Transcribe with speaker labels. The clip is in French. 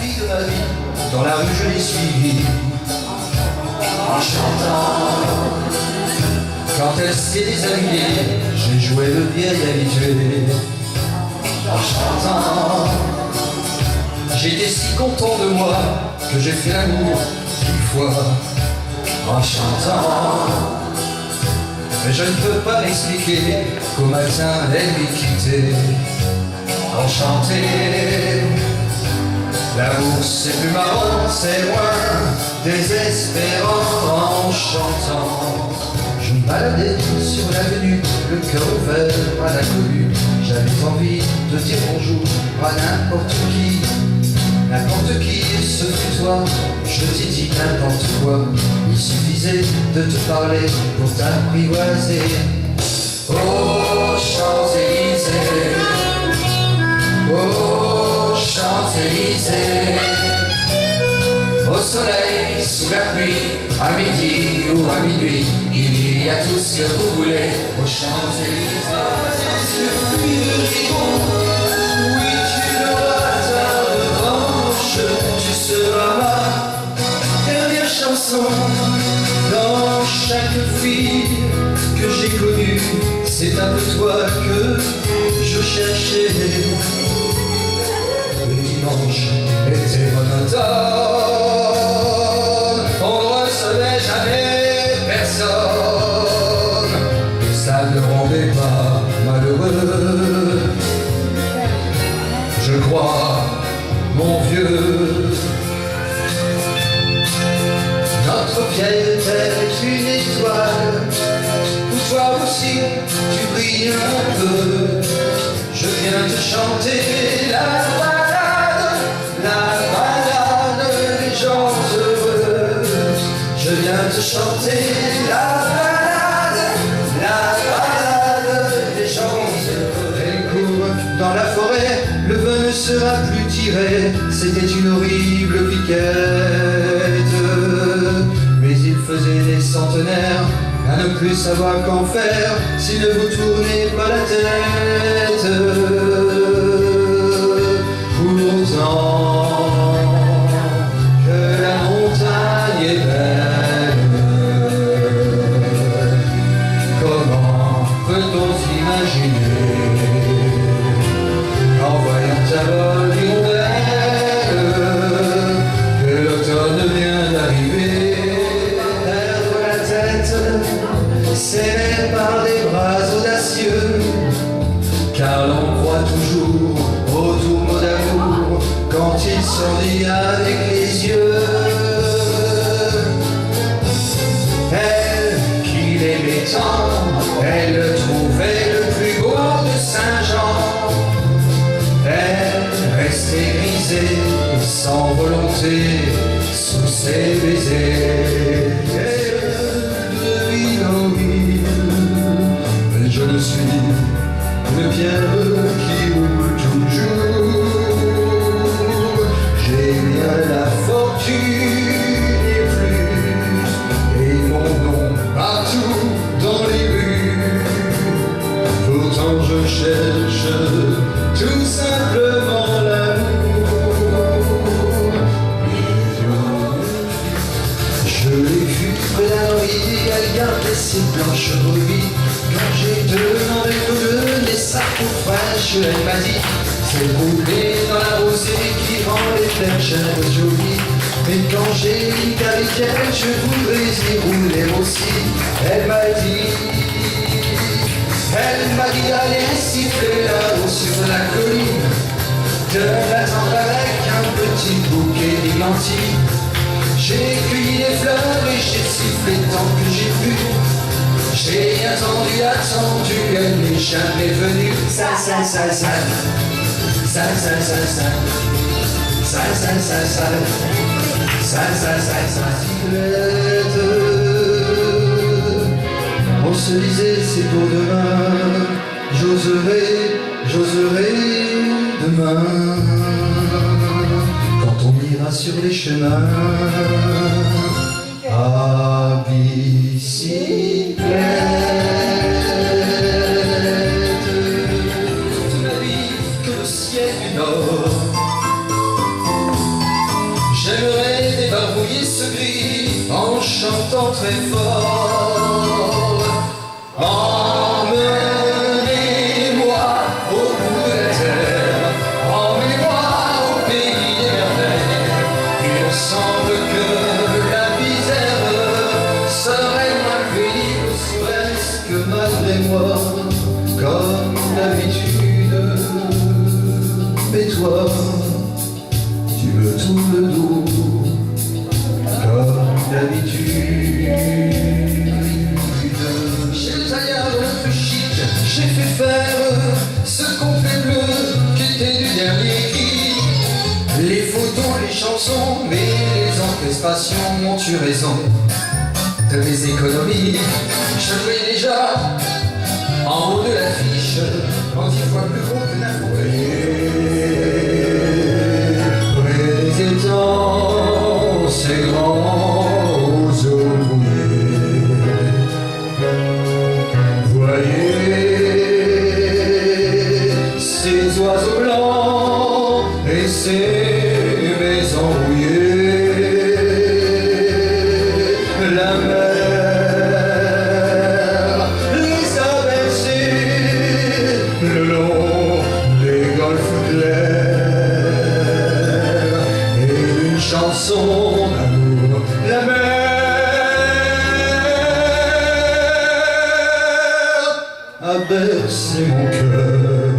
Speaker 1: fille de ma vie, dans la rue je l'ai suivie, en chantant. Quand elle s'est déshabillée, j'ai joué le vieil habitué, en chantant. J'étais si content de moi que j'ai fait l'amour 10 fois, en chantant. Mais je ne peux pas m'expliquer qu'au matin elle m'ait quitté, enchanté. L'amour c'est plus marrant, c'est moins désespérant en chantant. Je me baladais sur l'avenue, le cœur ouvert à l'inconnu. J'avais envie de dire bonjour à n'importe qui. N'importe qui, ce fut toi, je t'ai dit n'importe quoi. Il suffisait de te parler pour t'apprivoiser. Oh Champs-Élysées, oh Champs-Élysées, au soleil, sous la pluie, à midi ou à minuit, il y a tout ce que vous voulez aux Champs-Élysées. Tu seras ma dernière chanson. Dans chaque fille que j'ai connue, c'est un peu toi que je cherchais. Le dimanche était monotone, on ne recevait jamais personne, et ça ne rendait pas malheureux. Je crois, mon vieux, notre vieille était une étoile, où toi aussi tu brilles un peu. Je viens te chanter la balade des gens heureux. Je viens te chanter la balade des gens heureux. Elle court dans la forêt, le vin ne sera plus tiré, c'était une horrible piquette. Mais il faisait des centenaires à ne plus savoir qu'en faire s'il ne vous tournait pas la tête. Pourtant que la montagne est belle, comment peut-on s'imaginer en voyant ta vol hirondelle que l'automne vient d'arriver? Perdre la tête, serrée par des bras audacieux, car l'on croit toujours au doux mot d'amour quand il s'en dit avec les yeux. Elle qui l'aimait tant, elle le trouvait le plus beau de Saint-Jean. Elle restait grisée, sans volonté, sous ses baisers. De ville en ville, mais je ne suis une pierre qui roule toujours. J'ai bien la fortune et plus, et mon nom partout dans les rues. Pourtant je cherche tout simplement l'amour. Je l'ai vue près d'un lit, elle gardait ses blanches brebis. Quand j'ai demandé aux deux des sapos fraîches, elle m'a dit c'est rouler dans la rosée qui rend les flèches jolies. Mais quand j'ai dit qu'avec elle je voudrais y rouler aussi, elle m'a dit allez siffler là-haut sur la colline, de l'attendre avec un petit bouquet d'églantines. J'ai cueilli des fleurs et j'ai sifflé tant que j'ai pu. J'ai attendu, elle n'est jamais venue. Ça, on se disait c'est pour demain, j'oserai demain, quand on ira sur les chemins à bicyclette. Toute ma vie que le ciel du nord chantant très fort. Emmenez-moi au bout de la terre, emmenez-moi au pays des merveilles. Il me semble que la misère serait moins pénible serait-ce que malgré moi, comme d'habitude. Mais toi, tu me tournes le dos, comme d'habitude. Chez le tailleur le plus chic, j'ai fait faire ce complet bleu qui était du dernier cri. Les photos, les chansons, mais les orchestrations ont eu raison de mes économies. Je voyais déjà en haut de l'affiche, en 10 fois plus gros que n'importe quoi. Près des étangs, ces grands eaux mouillées, voyez ces oiseaux blancs et ces maisons rouillées. La mer les a bercés le long des golfes clairs et une chanson d'amour. La mer a bercé mon cœur.